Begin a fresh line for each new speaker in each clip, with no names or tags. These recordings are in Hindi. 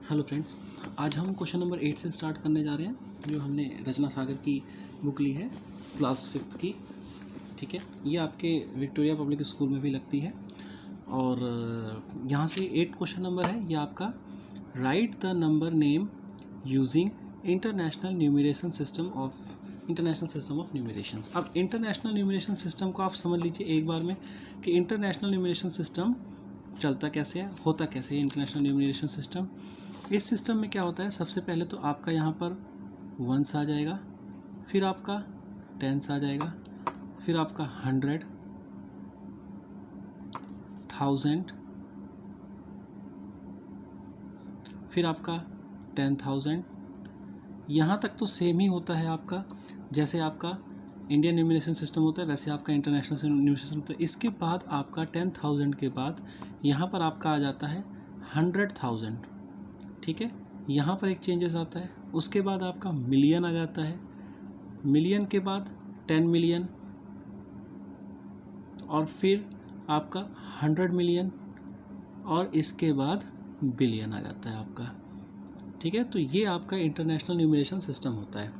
हेलो फ्रेंड्स, आज हम क्वेश्चन नंबर 8 से स्टार्ट करने जा रहे हैं, जो हमने रचना सागर की बुक ली है क्लास 5th की। ठीक है, ये आपके विक्टोरिया पब्लिक स्कूल में भी लगती है और यहाँ से 8 क्वेश्चन नंबर है। ये आपका right the number name using international numeration system of numerations. अब इंटरनेशनल न्यूमरेशन सिस्टम को आप समझ लीजिए एक बार में कि इंटरनेशनल न्यूमरेशन सिस्टम चलता कैसे है, होता कैसे है इंटरनेशनल न्यूमरेशन सिस्टम। इस सिस्टम में क्या होता है, सबसे पहले तो आपका यहाँ पर वंस आ जाएगा, फिर आपका टेंस आ जाएगा, फिर आपका 100, 1000, फिर आपका 10,000। यहाँ तक तो सेम ही होता है आपका, जैसे आपका इंडियन न्यूमरेशन सिस्टम होता है वैसे आपका इंटरनेशनल न्यूमरेशन सिस्टम होता है। इसके बाद आपका 10,000 के बाद यहाँ पर आपका आ जाता है 100,000। ठीक है, यहाँ पर एक चेंजेस आता है। उसके बाद आपका मिलियन आ जाता है, मिलियन के बाद 10 मिलियन और फिर आपका 100 मिलियन और इसके बाद बिलियन आ जाता है आपका। ठीक है, तो ये आपका इंटरनेशनल न्यूमरेशन सिस्टम होता है।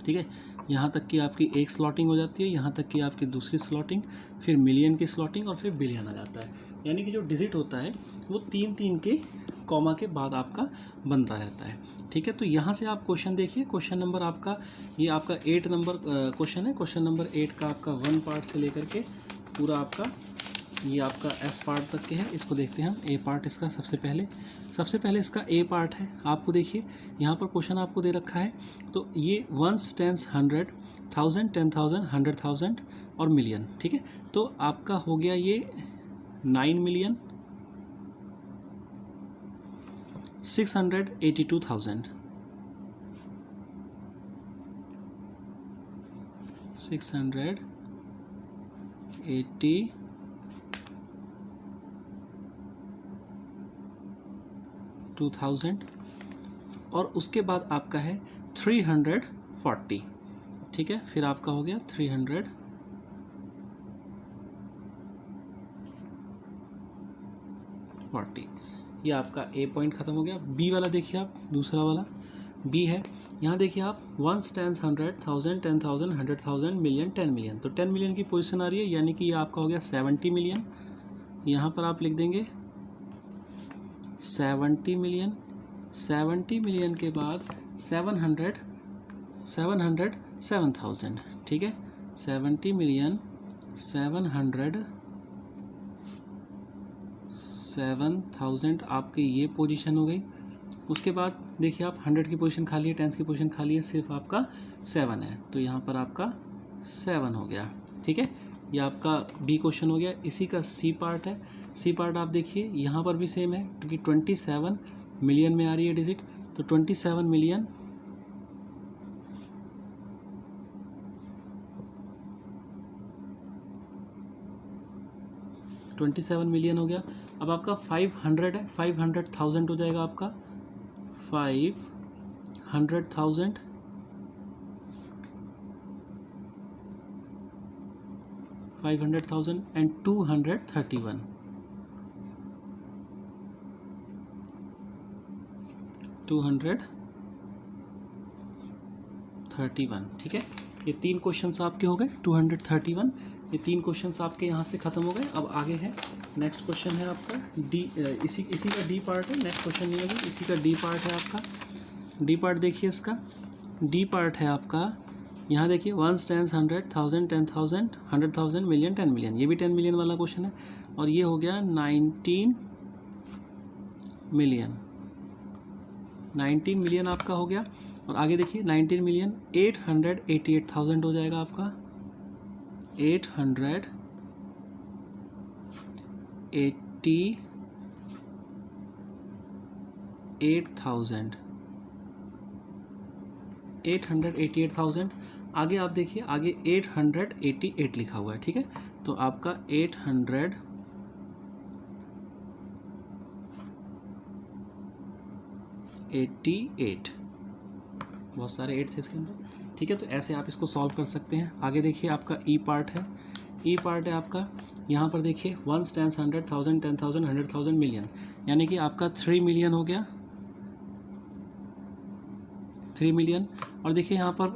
ठीक है, यहाँ तक कि आपकी एक स्लॉटिंग हो जाती है, यहाँ तक कि आपकी दूसरी स्लॉटिंग, फिर मिलियन की स्लॉटिंग और फिर बिलियन आ जाता है। यानी कि जो डिजिट होता है वो 3-3 के कॉमा के बाद आपका बनता रहता है। ठीक है, तो यहाँ से आप क्वेश्चन देखिए। क्वेश्चन नंबर आपका ये आपका 8 नंबर क्वेश्चन है। क्वेश्चन नंबर 8 का आपका 1 पार्ट से लेकर के पूरा आपका ये आपका F पार्ट तक के है। इसको देखते हैं हम। A पार्ट इसका सबसे पहले इसका A पार्ट है। आपको देखिए यहाँ पर क्वेश्चन आपको दे रखा है, तो ये वंस, टेंस, 100, 1000, 10,000, 100,000 और मिलियन। ठीक है, तो आपका हो गया ये 9 मिलियन 682,000, 682,000 और उसके बाद आपका है 340। ठीक है, फिर आपका हो गया 340। ये आपका A पॉइंट ख़त्म हो गया। B वाला देखिए आप, दूसरा वाला B है। यहाँ देखिए आप वंस, टेंस, 100, 1000, 10,000, 100,000, मिलियन, 10 मिलियन। तो 10 मिलियन की पोजीशन आ रही है, यानी कि ये आपका हो गया 70 मिलियन। यहाँ पर आप लिख देंगे 70 मिलियन। 70 मिलियन के बाद 7,000। ठीक है, 70 मिलियन 7,000 आपकी ये पोजीशन हो गई। उसके बाद देखिए आप 100 की पोजीशन खाली है, 10 की पोजीशन खाली है, सिर्फ आपका 7 है, तो यहाँ पर आपका 7 हो गया। ठीक है, ये आपका B क्वेश्चन हो गया। इसी का C पार्ट है। C पार्ट आप देखिए यहाँ पर भी सेम है, क्योंकि 27 मिलियन में आ रही है डिजिट, तो 27 मिलियन 27 मिलियन हो गया। अब आपका 500 है, 500,000 हो जाएगा आपका 500,000 500,000 एंड 231 231। ठीक है, ये 3 क्वेश्चंस आपके हो गए 231। ये 3 क्वेश्चंस आपके यहाँ से ख़त्म हो गए। अब आगे है नेक्स्ट क्वेश्चन है आपका D। इसी का D पार्ट है। नेक्स्ट क्वेश्चन नहीं है, इसी का D पार्ट है आपका। D पार्ट देखिए, इसका D पार्ट है आपका। यहाँ देखिए वंस, टेंस, 100, 1000, 10,000, 100,000, मिलियन, 10 मिलियन। ये भी 10 मिलियन वाला क्वेश्चन है। और ये हो गया 19 मिलियन। 19 मिलियन आपका हो गया। और आगे देखिए 19 मिलियन 888,000 हो जाएगा आपका। 888,000। आगे आप देखिए, आगे 888 लिखा हुआ है। ठीक है, तो आपका 888, बहुत सारे 8 थे इसके अंदर। ठीक है, तो ऐसे आप इसको सॉल्व कर सकते हैं। आगे देखिए आपका E पार्ट है। E पार्ट है आपका, यहाँ पर देखिए वंस, टेंस, 100, 1000, 10,000, 100,000, मिलियन, यानी कि आपका 3 मिलियन हो गया। 3 मिलियन। और देखिए यहाँ पर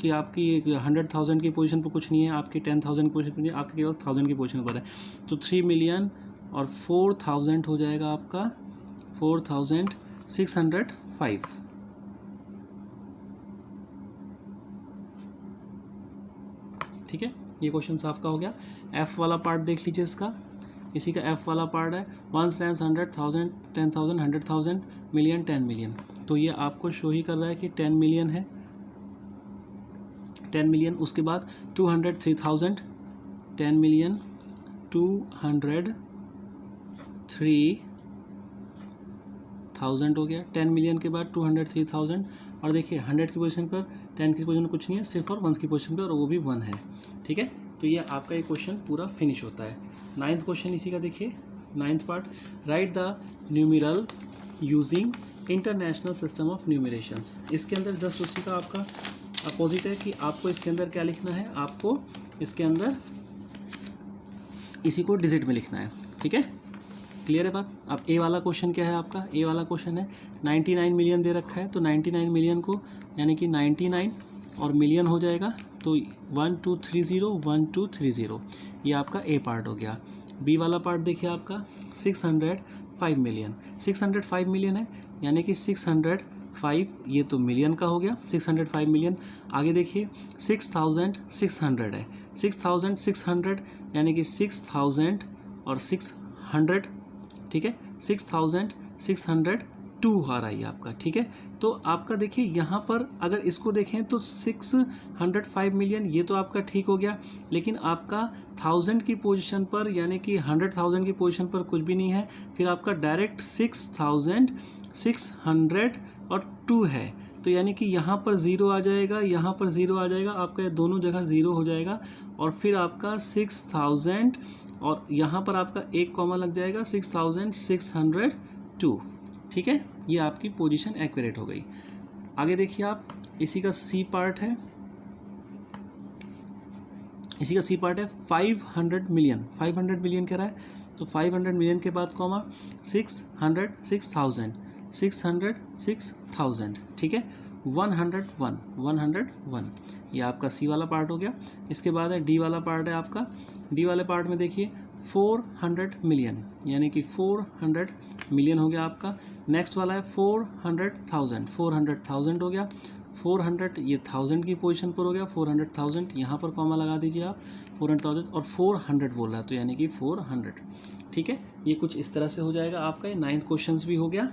कि आपकी 100,000 की पोजीशन पर कुछ नहीं है, आपकी 10,000 की पोजीशन पर नहीं है, आपके केवल 1000 की पोजीशन पर है। तो 3 मिलियन और 4000 हो जाएगा आपका 4605। ठीक है, ये क्वेश्चन आपका हो गया। एफ वाला पार्ट देख लीजिए इसका, इसी का एफ वाला पार्ट है 1 10 100,000 10,000 100,000 मिलियन 10 मिलियन। तो ये आपको शो ही कर रहा है कि 10 मिलियन है, 10 मिलियन। उसके बाद 203,000 10 मिलियन 203,000 हो गया। 10 मिलियन के बाद 203,000। और देखिए 100 की पोजीशन पर 10 की पोजीशन पर कुछ नहीं है, सिर्फ और 1 की पोजीशन पर, और वो भी 1 है। ठीक है, तो ये आपका ये क्वेश्चन पूरा फिनिश होता है। 9th क्वेश्चन इसी का देखिए, 9th part, right the numeral using international system of numerations. इसके अंदर जस्ट उसी का आपका अपोजिट है कि आपको इसके अंदर क्या लिखना है, आपको इसके अंदर इसी को डिजिट में लिखना है। ठीक है, क्लियर है बात। अब ए वाला क्वेश्चन क्या है आपका, ए वाला क्वेश्चन है 99 मिलियन दे रखा है, तो 99 मिलियन को यानी कि 99 और मिलियन हो जाएगा, तो 1230 ये आपका ए पार्ट हो गया। बी वाला पार्ट देखिए आपका 605 मिलियन, 605 मिलियन है, यानी कि 605 ये तो मिलियन का हो गया, 605 मिलियन। आगे देखिए 6600 है, 6600 यानी कि 6000 और 600, ठीक है, 6602 आ रहा है आपका। ठीक है, तो आपका देखिए यहाँ पर अगर इसको देखें तो 605 मिलियन ये तो आपका ठीक हो गया, लेकिन आपका 1000 की पोजीशन पर यानी कि 100,000 की पोजीशन पर कुछ भी नहीं है, फिर आपका डायरेक्ट 6602 है, तो यानी कि यहाँ पर ज़ीरो आ जाएगा, यहाँ पर ज़ीरो आ जाएगा, आपका दोनों जगह ज़ीरो हो जाएगा, और फिर आपका 6000 और यहाँ पर आपका एक कॉमा लग जाएगा 6602। ठीक है, ये आपकी पोजीशन एक्यूरेट हो गई। आगे देखिए आप, इसी का सी पार्ट है, इसी का सी पार्ट है 500 मिलियन, 500 मिलियन कह रहा है, तो 500 मिलियन के बाद कॉमा 600,000, ठीक है, 101, ये आपका सी वाला पार्ट हो गया। इसके बाद है डी वाला पार्ट है आपका, डी वाले पार्ट में देखिए 400 मिलियन, यानी कि 400 मिलियन हो गया आपका। नेक्स्ट वाला है 400,000 हो गया, 400 ये 1000 की पोजीशन पर हो गया, 400,000 यहाँ पर कॉमा लगा दीजिए आप, 400,000 और 400 बोल रहा है, तो यानी कि 400। ठीक है, ये कुछ इस तरह से हो जाएगा आपका। ये 9th क्वेश्चन भी हो गया।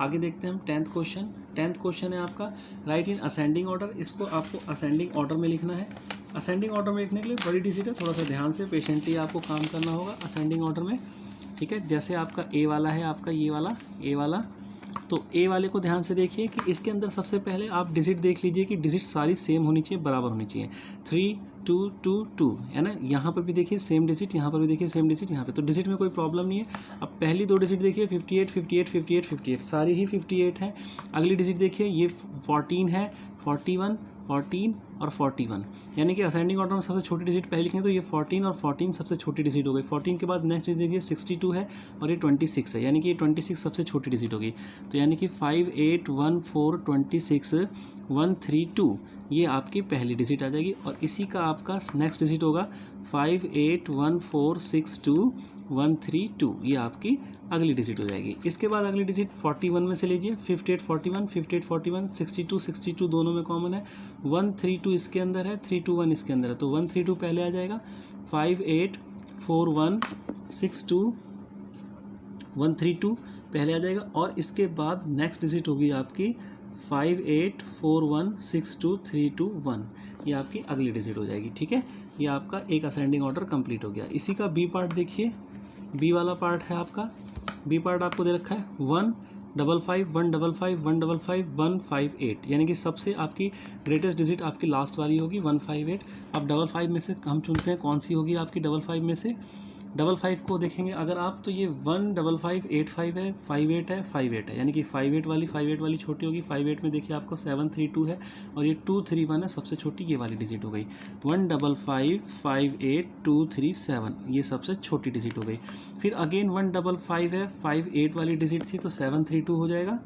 आगे देखते हैं हम 10th क्वेश्चन। 10th क्वेश्चन है आपका राइट इन असेंडिंग ऑर्डर। इसको आपको असेंडिंग ऑर्डर में लिखना है। असेंडिंग ऑर्डर में लिखने के लिए बड़ी डिजिट है, थोड़ा सा ध्यान से पेशेंटली आपको काम करना होगा असेंडिंग ऑर्डर में। ठीक है, जैसे आपका ए वाला है, आपका ये वाला ए वाला, तो ए वाले को ध्यान से देखिए कि इसके अंदर सबसे पहले आप डिजिट देख लीजिए कि डिजिट सारी सेम होनी चाहिए, बराबर होनी चाहिए। 3 2 2 2 है ना, यहाँ पर भी देखिए सेम डिजिट, यहाँ पर भी देखिए सेम डिजिट, यहाँ पे तो डिजिट में कोई प्रॉब्लम नहीं है। अब पहली दो डिजिट देखिए 58 58 58 58, सारी ही 58 है। अगली डिजिट देखिए ये 14 है, 41 14 और 41, यानी कि असेंडिंग ऑर्डर में सबसे छोटी डिजिट पहले लिखेंगे तो ये 14 और 14 सबसे छोटी डिजिट हो गई। 14 के बाद नेक्स्ट डिजिट देखिए 62 है और ये 26 है, यानी कि ये 26 सबसे छोटी डिजिट होगी। तो यानी कि 581426 132 ये आपकी पहली डिजिट आ जाएगी, और इसी का आपका नेक्स्ट डिजिट होगा 581462 132, ये आपकी अगली डिजिट हो जाएगी। इसके बाद अगली डिजिट 41 में से लीजिए, 58 41 58 41 62 62 दोनों में कॉमन है, 132 इसके अंदर है, 321 इसके अंदर है, तो 132 पहले आ जाएगा, 584162 132 पहले आ जाएगा, और इसके बाद नेक्स्ट डिजिट होगी आपकी 58416231, ये आपकी अगली डिजिट हो जाएगी। ठीक है, ये आपका एक असेंडिंग ऑर्डर कंप्लीट हो गया। इसी का बी पार्ट देखिए, बी वाला पार्ट है आपका, बी पार्ट आपको दे रखा है 155 155 155 158, यानी कि सबसे आपकी ग्रेटेस्ट डिजिट आपकी लास्ट वाली होगी 158। अब 55 में से हम चुनते हैं कौन सी होगी आपकी 55 में से। 55 को देखेंगे अगर आप, तो ये 15585 है, 58 है, 58 है, यानी कि 58 वाली छोटी होगी। 58 में देखिए आपको 732 है और ये 231 है, सबसे छोटी ये वाली डिजिट हो गई। 15558 ये सबसे छोटी डिजिट हो गई। फिर अगेन 155 है, 58 वाली डिजिट थी तो 732 हो जाएगा,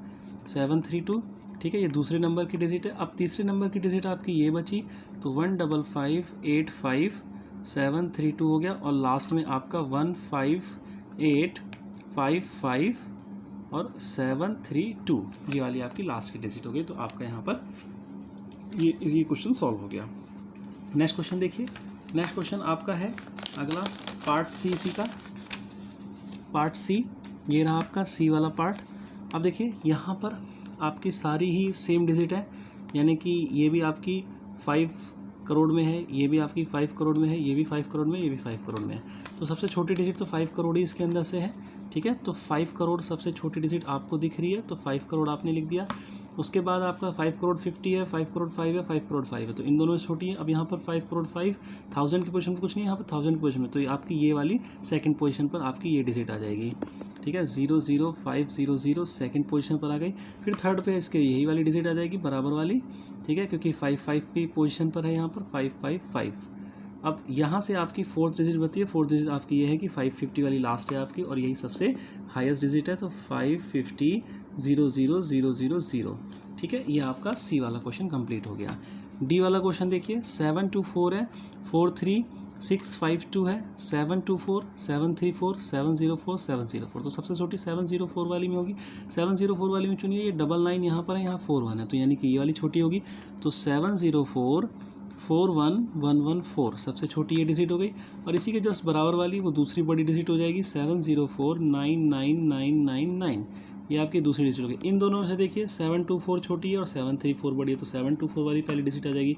732 ठीक है, ये दूसरे नंबर की डिजिट है। अब तीसरे नंबर की डिजिट आपकी ये बची, तो 1558732 हो गया, और लास्ट में आपका 15855 और 732, ये वाली आपकी लास्ट की डिजिट हो गई। तो आपका यहाँ पर ये क्वेश्चन सॉल्व हो गया। नेक्स्ट क्वेश्चन देखिए। नेक्स्ट क्वेश्चन आपका है अगला पार्ट सी, इसी का पार्ट सी, ये रहा आपका सी वाला पार्ट। अब देखिए यहाँ पर आपकी सारी ही सेम डिजिट है, यानी कि ये भी आपकी 5 करोड़ में है, ये भी आपकी 5 करोड़ में है, ये भी 5 करोड़ में, ये भी 5 करोड़ में है। तो सबसे छोटी डिजिट तो 5 करोड़ ही इसके अंदर से है, ठीक है। तो 5 करोड़ सबसे छोटी डिजिट आपको दिख रही है, तो 5 करोड़ आपने लिख दिया। उसके बाद आपका 5 करोड़ 50 है, 5 करोड़ 5 है, 5 करोड़ 5 है, तो इन दोनों में छोटी है। अब यहाँ पर 5 करोड़ 5 1000 की पोजीशन पर कुछ नहीं है, यहाँ पर 1000 की पोजीशन में, तो आपकी ये वाली सेकंड पोजीशन पर आपकी ये डिजिट आ जाएगी, ठीक है। 00500 सेकंड पोजीशन पर आ गई। फिर थर्ड पे इसके यही वाली डिजिट आ जाएगी, बराबर वाली, ठीक है, क्योंकि 55 भी पोजीशन पर है यहाँ पर 555। अब यहाँ से आपकी फोर्थ डिजिट बनती है। फोर्थ डिजिट आपकी ये है कि 550 वाली लास्ट है आपकी, और यही सबसे हाईएस्ट डिजिट है, तो 550,000,000, ठीक है। ये आपका सी वाला क्वेश्चन कंप्लीट हो गया। डी वाला क्वेश्चन देखिए, 724 है, 43652 है, 724 734 704 704, तो सबसे छोटी 704 वाली में होगी। 704 वाली में चुनिए, ये 99 यहाँ पर है, यहाँ 41 है, तो यानी कि ये वाली छोटी होगी। तो 704 41114 सबसे छोटी ये डिजिट हो गई, और इसी के जस्ट बराबर वाली वो दूसरी बड़ी डिजिट हो जाएगी 704,99999, ये आपकी दूसरी डिजिट हो गई। इन दोनों में से देखिए 724 छोटी है और 734 बड़ी है, तो 724 वाली पहली डिजिट आ जाएगी।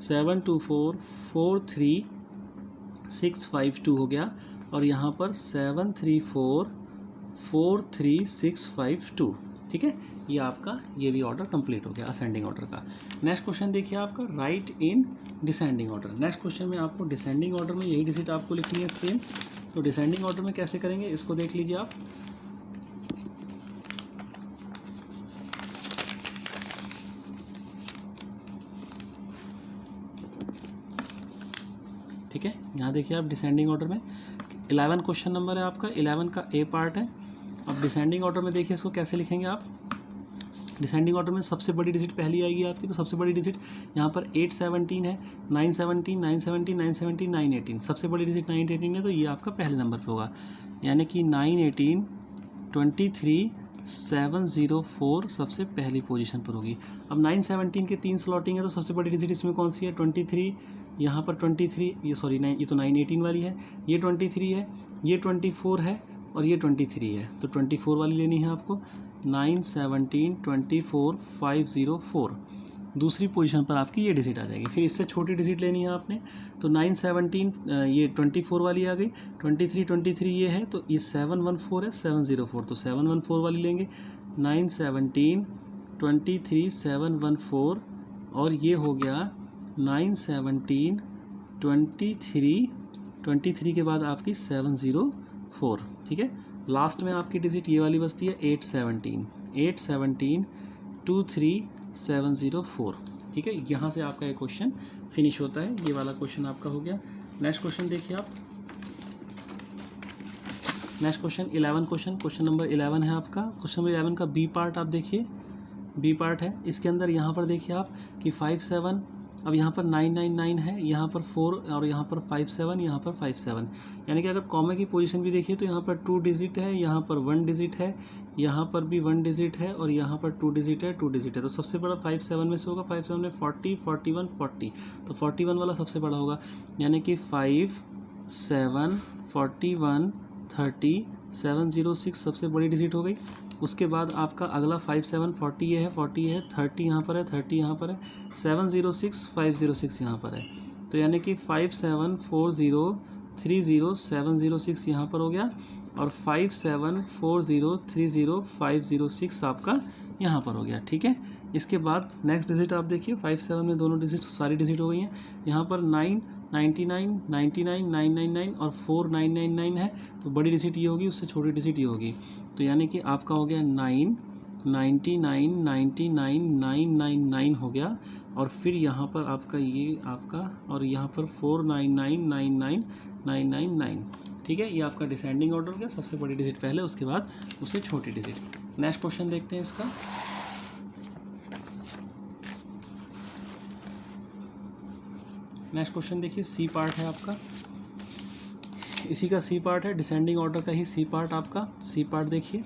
724 43652 हो गया, और यहाँ पर 734 43652, ठीक है। ये आपका ये भी ऑर्डर कंप्लीट हो गया असेंडिंग ऑर्डर का। नेक्स्ट क्वेश्चन देखिए आपका, right in descending order. Next question में आपको डिसेंडिंग ऑर्डर में यही डिजिट आपको लिखनी है सेम। तो डिसेंडिंग ऑर्डर में कैसे करेंगे इसको देख लीजिए आप। ठीक है, यहाँ देखिए आप डिसेंडिंग ऑर्डर में 11 क्वेश्चन नंबर है आपका, 11 का ए पार्ट है। अब डिसेंडिंग ऑर्डर में देखिए इसको कैसे लिखेंगे आप। डिसेंडिंग ऑर्डर में सबसे बड़ी डिजिट पहली आएगी आपकी, तो सबसे बड़ी डिजिट यहाँ पर 817 है, 917 917 917 918, सबसे बड़ी डिजिट 918 है, तो ये आपका पहले नंबर पे होगा, यानी कि 918 23 704 सबसे पहली पोजीशन पर होगी। अब 917 के 3 स्लॉटिंग है, तो सबसे बड़ी डिजिट इसमें कौन सी है, 23, यहाँ पर 23, ये सॉरी ये तो 918 वाली है, ये 23 है, ये 24 है, और ये 23 है, तो 24 वाली लेनी है आपको। 917 24 504 दूसरी पोजीशन पर आपकी ये डिजिट आ जाएगी। फिर इससे छोटी डिजिट लेनी है आपने, तो 917 ये 24 वाली आ गई, 23 ये है, तो ये 714 है, 704, तो 714 वाली लेंगे। 917 23 714, और ये हो गया 917 23 के बाद आपकी 704, ठीक है। लास्ट में आपकी डिजिट ये वाली बचती है 817 23 704, ठीक है। यहाँ से आपका ये क्वेश्चन फिनिश होता है, ये वाला क्वेश्चन आपका हो गया। नेक्स्ट क्वेश्चन देखिए आप। नेक्स्ट क्वेश्चन 11 क्वेश्चन नंबर 11 है आपका। क्वेश्चन नंबर 11 का बी पार्ट आप देखिए, बी पार्ट है, इसके अंदर यहाँ पर देखिए आप कि 57, अब यहाँ पर 999 है, यहाँ पर 4, और यहाँ पर 57, यहाँ पर 57, यानी कि अगर कॉमा की पोजीशन भी देखिए तो यहाँ पर 2 डिजिट है, यहाँ पर 1 डिजिट है, यहाँ पर भी 1 डिजिट है, और यहाँ पर 2 डिजिट है, 2 डिजिट है, तो सबसे बड़ा 57 में से होगा। 57 में 40 41 40, तो 41 वाला सबसे बड़ा होगा, यानी कि 5 7 41 30 706 सबसे बड़ी डिजिट हो गई। उसके बाद आपका अगला 57 40 ये है, 40 है, 30 यहाँ पर है, 30 यहाँ पर है, 706 506 यहाँ पर है, तो यानी कि 5740 30 706 यहाँ पर हो गया, और 5740 30 506 आपका यहाँ पर हो गया, ठीक है। इसके बाद नेक्स्ट डिजिट आप देखिए, 57 में दोनों डिजिट सारी डिजिट हो गई हैं, यहाँ पर 9 99 99 999 और 4999 है, तो बड़ी डिजिट ये होगी, उससे छोटी डिजिट ये होगी, तो यानी कि आपका हो गया 9 99 99 999 हो गया, और फिर यहाँ पर आपका ये आपका, और यहाँ पर 499 99 999, ठीक है। ये आपका डिसेंडिंग ऑर्डर हो गया, सबसे बड़ी डिजिट पहले, उसके बाद उससे छोटी डिजिट। नेक्स्ट क्वेश्चन देखते हैं इसका। नेक्स्ट क्वेश्चन देखिए, सी पार्ट है आपका, इसी का सी पार्ट है, डिसेंडिंग ऑर्डर का ही सी पार्ट आपका, सी पार्ट देखिए,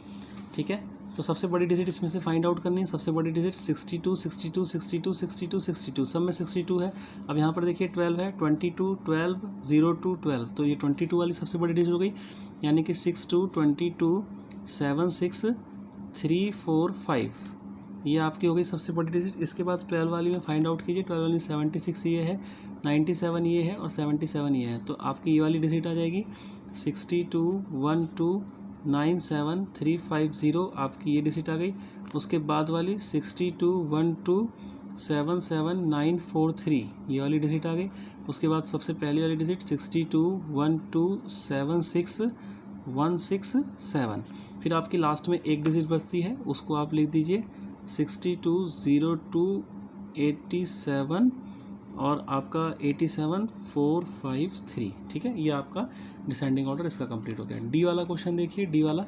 ठीक है। तो सबसे बड़ी डिजिट इसमें से फाइंड आउट करनी है, सबसे बड़ी डिजिट 62 62 62 62 62, सब में 62 है। अब यहाँ पर देखिए 12 है, 22 12 02 12, तो ये 22 वाली सबसे बड़ी डिजिट हो गई, यानी कि 62 22 7 6 3 4 5, ये आपकी हो गई सबसे बड़ी डिजिट। इसके बाद 12 वाली में फाइंड आउट कीजिए, 12 वाली 76 ये है, 97 ये है और 77 ये है, तो आपकी ये वाली डिजिट आ जाएगी 62 12 97350, आपकी ये डिजिट आ गई। उसके बाद वाली 62 12 77943, ये वाली डिजिट आ गई। उसके बाद सबसे पहली वाली डिजिट 62 12 76167, फिर आपकी लास्ट में एक डिजिट बचती है, उसको आप लिख दीजिए 62 02 87 और आपका 87453, ठीक है। ये आपका डिसेंडिंग ऑर्डर इसका कंप्लीट हो गया। डी वाला क्वेश्चन देखिए, डी वाला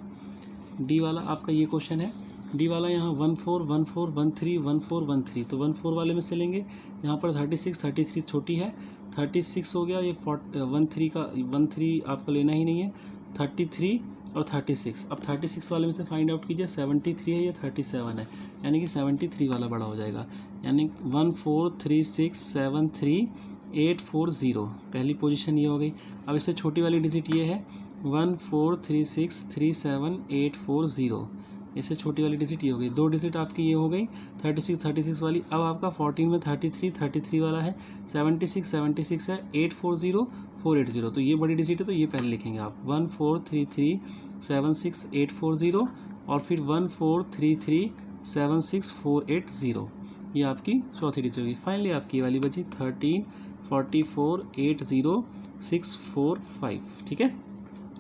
आपका ये क्वेश्चन है। डी वाला यहाँ 14 14 13 14 13, तो 14 वाले में से लेंगे, यहाँ पर 36 33 छोटी है, 36 हो गया, ये 13 का 13 आपका लेना ही नहीं है, 33 और 36। अब 36 वाले में से फाइंड आउट कीजिए, 73 है या 37 है, यानी कि 73 वाला बड़ा हो जाएगा, यानी 143673840, पहली पोजीशन ये हो गई। अब इससे छोटी वाली डिजिट ये है 143637840, इससे छोटी वाली डिजिट ये हो गई। दो डिजिट आपकी ये हो गई 36 वाली। अब आपका 14 में 33 वाला है, 76 है, 840480, तो ये बड़ी डिजिट है, तो ये पहले लिखेंगे आप 143376840 और फिर 143376480, ये आपकी चौथी डिजिट होगी। फाइनली आपकी ये वाली बची 134480645, ठीक है।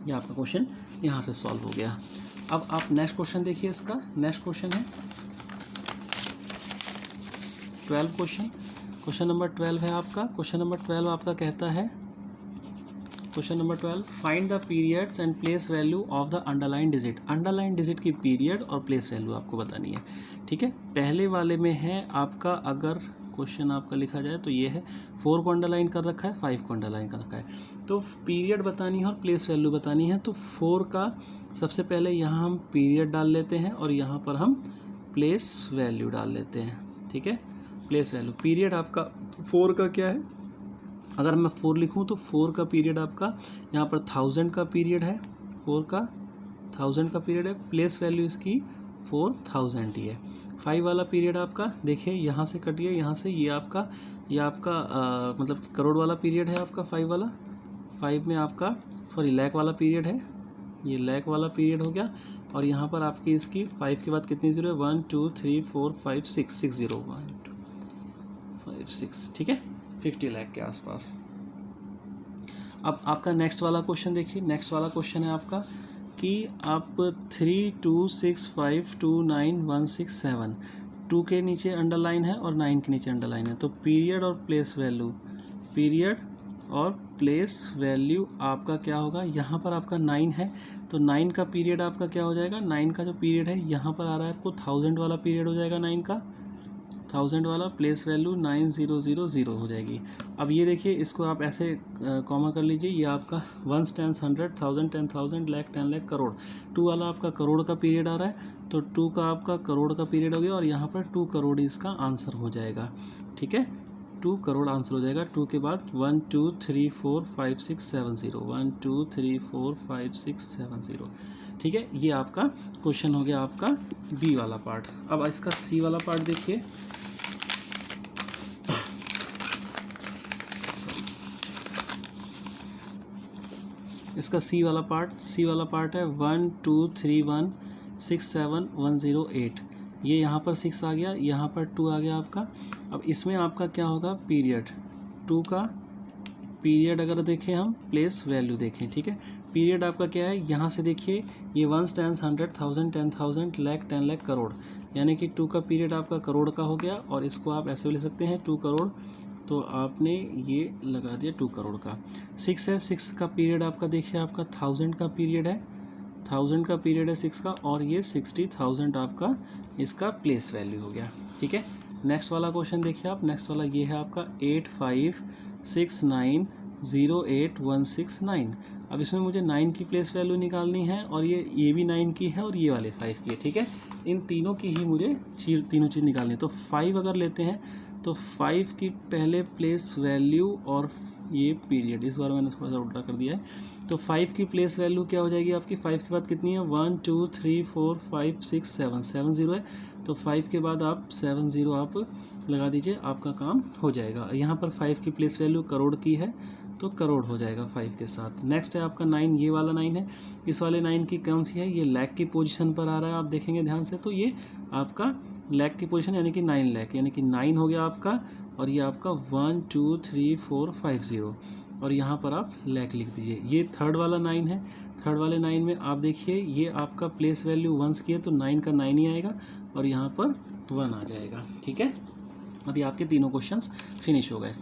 ये आपका क्वेश्चन यहाँ से सॉल्व हो गया। अब आप नेक्स्ट क्वेश्चन देखिए, इसका नेक्स्ट क्वेश्चन है 12 क्वेश्चन नंबर 12 है आपका। क्वेश्चन नंबर 12 आपका कहता है, question number 12, find the periods and place value of the underline digit. Underline digit की पीरियड और प्लेस वैल्यू आपको बतानी है, ठीक है। पहले वाले में है आपका, अगर क्वेश्चन आपका लिखा जाए तो ये है 4 को अंडरलाइन कर रखा है, 5 को अंडरलाइन कर रखा है, तो पीरियड बतानी है और प्लेस वैल्यू बतानी है। तो 4 का सबसे पहले यहाँ हम पीरियड डाल लेते हैं और यहाँ पर हम प्लेस वैल्यू डाल लेते हैं, ठीक है। प्लेस वैल्यू, पीरियड आपका 4 का क्या है, अगर मैं 4 लिखूँ तो 4 का पीरियड आपका यहाँ पर 1000 का पीरियड है, 4 का 1000 का पीरियड है, प्लेस वैल्यू इसकी 4000 ही है। 5 वाला पीरियड आपका देखिए, यहाँ से कटिए, यहाँ से ये आपका मतलब करोड़ वाला पीरियड है आपका 5 वाला। 5 में आपका लाख वाला पीरियड है, ये लाख वाला पीरियड हो गया। और यहाँ पर आपकी इसकी 5 के बाद कितनी जीरो है, 1 2 3 4 5 6 6 0 1 2 5 6, ठीक है, 50 लाख के आसपास। अब आपका नेक्स्ट वाला क्वेश्चन देखिए, नेक्स्ट वाला क्वेश्चन है आपका कि आप 3265299167, 2 के नीचे अंडरलाइन है और 9 के नीचे अंडरलाइन है, तो पीरियड और प्लेस वैल्यू, पीरियड और प्लेस वैल्यू आपका क्या होगा। यहाँ पर आपका 9 है, तो 9 का पीरियड आपका क्या हो जाएगा, 9 का जो पीरियड है यहाँ पर आ रहा है आपको 1000 वाला पीरियड हो जाएगा, 9 का 1000 वाला, प्लेस वैल्यू 9000 हो जाएगी। अब ये देखिए, इसको आप ऐसे कॉमा कर लीजिए, ये आपका 1 10 100 1000 10,000 लाख 10 लाख करोड़, 2 वाला आपका करोड़ का पीरियड आ रहा है, तो 2 का आपका करोड़ का पीरियड हो गया और यहाँ पर 2 करोड़ इसका आंसर हो जाएगा, ठीक है, 2 करोड़ आंसर हो जाएगा। 2 के बाद 1 2 3 4 5 6 7 0, 1 2 3 4 5 6 7 0, ठीक है। ये आपका क्वेश्चन हो गया आपका बी वाला पार्ट। अब इसका सी वाला पार्ट देखिए, इसका सी वाला पार्ट है 1 2 3 1 6 7 1 0 8, ये यहाँ पर 6 आ गया, यहाँ पर 2 आ गया आपका। अब इसमें आपका क्या होगा, पीरियड, 2 का पीरियड अगर देखें हम, प्लेस वैल्यू देखें, ठीक है। पीरियड आपका क्या है, यहाँ से देखिए, ये 1 10 100 1000 10,000 लाख 10 लाख करोड़, यानी कि 2 का पीरियड आपका करोड़ का हो गया, और इसको आप ऐसे ले सकते हैं 2 करोड़, तो आपने ये लगा दिया 2 करोड़ का। 6 है, 6 का पीरियड आपका देखिए, आपका 1000 का पीरियड है, 1000 का पीरियड है 6 का, और ये 60,000 आपका इसका प्लेस वैल्यू हो गया, ठीक है। नेक्स्ट वाला क्वेश्चन देखिए आप, नेक्स्ट वाला ये है आपका 6908,169। अब इसमें मुझे 9 की प्लेस वैल्यू निकालनी है और ये भी 9 की है और ये वाले 5 की है, ठीक है। इन तीनों की ही मुझे तीनों चीज़ निकालनी है। तो 5 अगर लेते हैं तो 5 की पहले प्लेस वैल्यू और ये पीरियड, इस बार मैंने थोड़ा सा उल्टा कर दिया है। तो 5 की प्लेस वैल्यू क्या हो जाएगी आपकी, 5 के बाद कितनी है, 1 2 3 4 5 6 7 7 0 है। तो 5 के बाद आप 7 0 आप लगा दीजिए, आपका काम हो जाएगा। यहाँ पर 5 की प्लेस वैल्यू करोड़ की है तो करोड़ हो जाएगा 5 के साथ। नेक्स्ट है आपका 9, ये वाला 9 है। इस वाले 9 की कौन सी है, ये लाख की पोजीशन पर आ रहा है, आप देखेंगे ध्यान से। तो ये आपका लाख की पोजीशन यानी कि 9 लाख, यानी कि 9 हो गया आपका। और ये आपका 1 2 3 4 5 0 और यहाँ पर आप लाख लिख दीजिए। ये थर्ड वाला 9 है। थर्ड वाले 9 में आप देखिए ये आपका प्लेस वैल्यू 1 की है तो 9 का 9 ही आएगा और यहाँ पर 1 आ जाएगा, ठीक है। अभी आपके तीनों क्वेश्चंस फिनिश हो गए।